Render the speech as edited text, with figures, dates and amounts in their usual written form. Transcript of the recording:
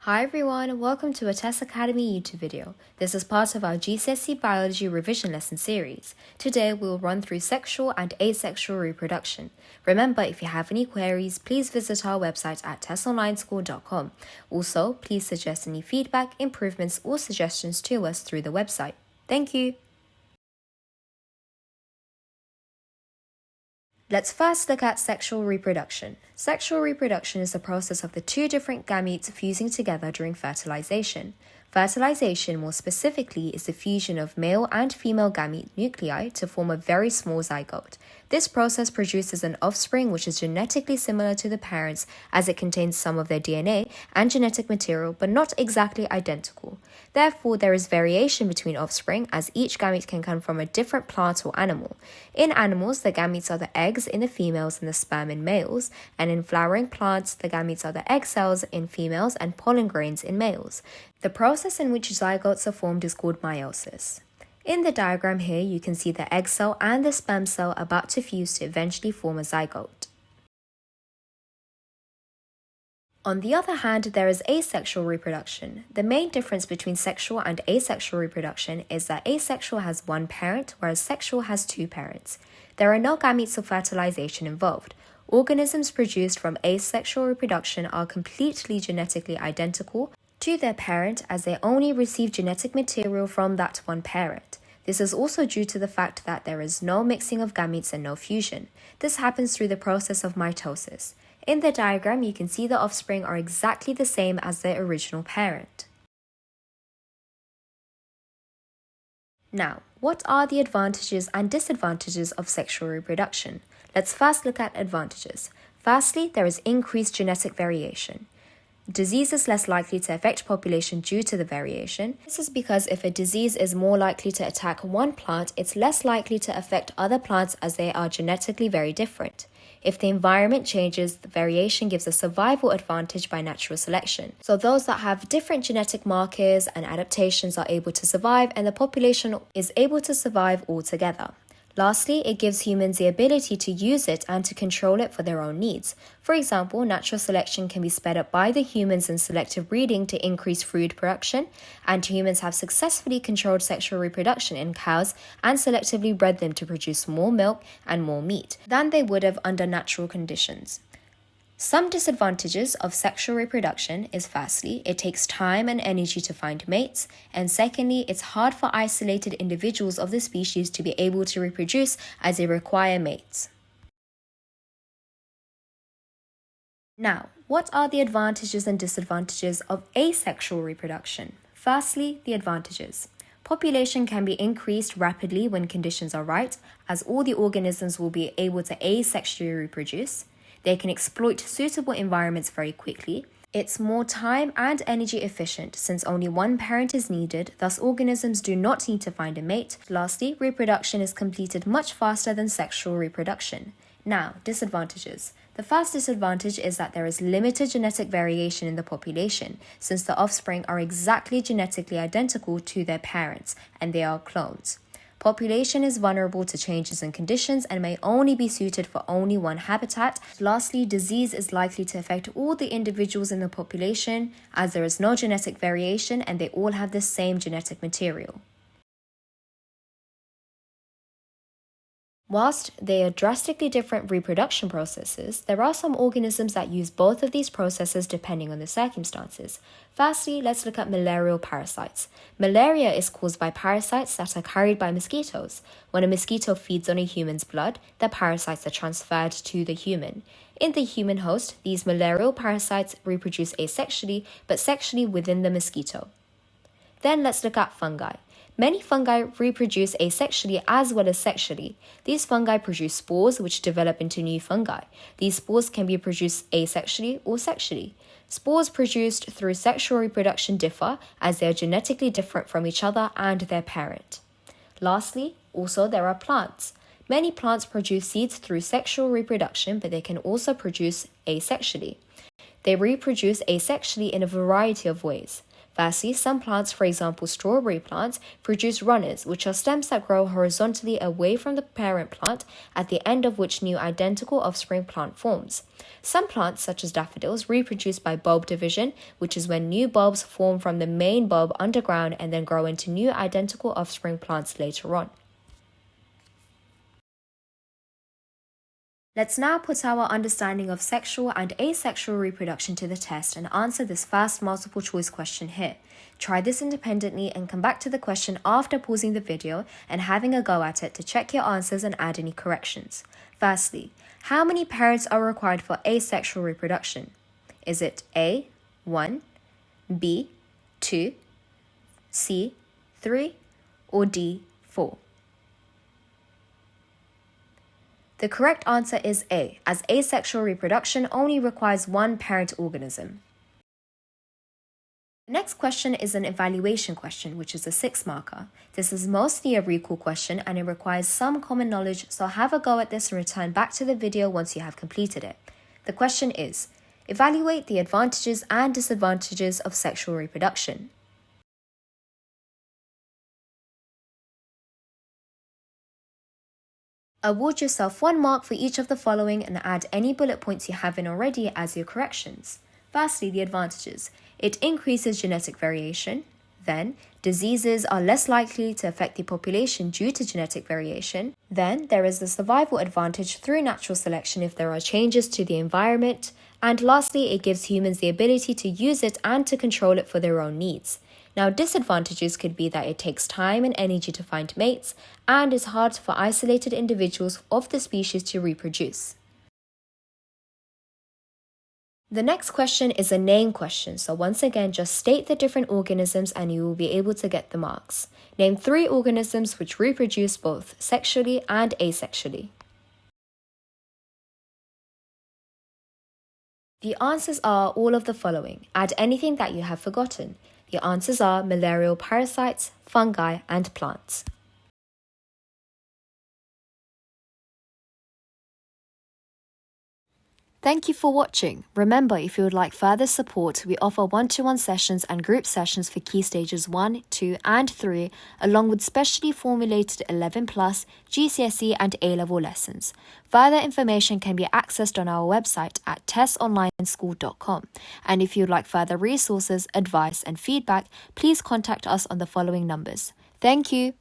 Hi everyone, welcome to a Tess Academy YouTube video. This is part of our GCSE Biology revision lesson series. Today we will run through sexual and asexual reproduction. Remember, if you have any queries, please visit our website at tessonlineschool.com. Also, please suggest any feedback, improvements or suggestions to us through the website. Thank you! Let's first look at sexual reproduction. Sexual reproduction is the process of the two different gametes fusing together during fertilization. Fertilization, more specifically, is the fusion of male and female gamete nuclei to form a very small zygote. This process produces an offspring which is genetically similar to the parents as it contains some of their DNA and genetic material but not exactly identical. Therefore, there is variation between offspring as each gamete can come from a different plant or animal. In animals, the gametes are the eggs in the females and the sperm in males, and in flowering plants, the gametes are the egg cells in females and pollen grains in males. The process in which zygotes are formed is called meiosis. In the diagram here, you can see the egg cell and the sperm cell about to fuse to eventually form a zygote. On the other hand, there is asexual reproduction. The main difference between sexual and asexual reproduction is that asexual has one parent, whereas sexual has two parents. There are no gametes of fertilization involved. Organisms produced from asexual reproduction are completely genetically identical to their parent as they only receive genetic material from that one parent. This is also due to the fact that there is no mixing of gametes and no fusion. This happens through the process of mitosis. In the diagram, you can see the offspring are exactly the same as their original parent. Now, what are the advantages and disadvantages of sexual reproduction? Let's first look at advantages. Firstly, there is increased genetic variation. Disease is less likely to affect population due to the variation. This is because if a disease is more likely to attack one plant, it's less likely to affect other plants as they are genetically very different. If the environment changes, the variation gives a survival advantage by natural selection. So those that have different genetic markers and adaptations are able to survive, and the population is able to survive altogether. Lastly, it gives humans the ability to use it and to control it for their own needs. For example, natural selection can be sped up by the humans in selective breeding to increase food production, and humans have successfully controlled sexual reproduction in cows and selectively bred them to produce more milk and more meat than they would have under natural conditions. Some disadvantages of sexual reproduction is firstly, it takes time and energy to find mates, and secondly, it's hard for isolated individuals of the species to be able to reproduce as they require mates. Now, what are the advantages and disadvantages of asexual reproduction? Firstly, the advantages. Population can be increased rapidly when conditions are right, as all the organisms will be able to asexually reproduce. They can exploit suitable environments very quickly. It's more time and energy efficient since only one parent is needed, thus organisms do not need to find a mate. Lastly, reproduction is completed much faster than sexual reproduction. Now, disadvantages. The first disadvantage is that there is limited genetic variation in the population since the offspring are exactly genetically identical to their parents and they are clones. Population is vulnerable to changes in conditions and may only be suited for only one habitat. Lastly, disease is likely to affect all the individuals in the population as there is no genetic variation and they all have the same genetic material. Whilst they are drastically different reproduction processes, there are some organisms that use both of these processes depending on the circumstances. Firstly, let's look at malarial parasites. Malaria is caused by parasites that are carried by mosquitoes. When a mosquito feeds on a human's blood, the parasites are transferred to the human. In the human host, these malarial parasites reproduce asexually but sexually within the mosquito. Then let's look at fungi. Many fungi reproduce asexually as well as sexually. These fungi produce spores which develop into new fungi. These spores can be produced asexually or sexually. Spores produced through sexual reproduction differ as they are genetically different from each other and their parent. Lastly, also there are plants. Many plants produce seeds through sexual reproduction, but they can also produce asexually. They reproduce asexually in a variety of ways. Firstly, some plants, for example strawberry plants, produce runners, which are stems that grow horizontally away from the parent plant, at the end of which new identical offspring plant forms. Some plants, such as daffodils, reproduce by bulb division, which is when new bulbs form from the main bulb underground and then grow into new identical offspring plants later on. Let's now put our understanding of sexual and asexual reproduction to the test and answer this first multiple choice question here. Try this independently and come back to the question after pausing the video and having a go at it to check your answers and add any corrections. Firstly, how many parents are required for asexual reproduction? Is it A, 1, B, 2, C, 3, or D, 4? The correct answer is A, as asexual reproduction only requires one parent organism. The next question is an evaluation question, which is a 6 marker. This is mostly a recall question and it requires some common knowledge, so have a go at this and return back to the video once you have completed it. The question is, evaluate the advantages and disadvantages of sexual reproduction. Award yourself 1 mark for each of the following and add any bullet points you haven't already as your corrections. Firstly, the advantages. It increases genetic variation. Then, diseases are less likely to affect the population due to genetic variation. Then, there is the survival advantage through natural selection if there are changes to the environment. And lastly, it gives humans the ability to use it and to control it for their own needs. Now, disadvantages could be that it takes time and energy to find mates and is hard for isolated individuals of the species to reproduce. The next question is a name question, so once again just state the different organisms and you will be able to get the marks. Name 3 organisms which reproduce both sexually and asexually. The answers are all of the following. Add anything that you have forgotten. The answers are malarial parasites, fungi, and plants. Thank you for watching. Remember, if you would like further support, we offer one-to-one sessions and group sessions for Key Stages 1, 2, and 3, along with specially formulated 11+, GCSE and A-level lessons. Further information can be accessed on our website at tessonlineschool.com. And if you would like further resources, advice, and feedback, please contact us on the following numbers. Thank you.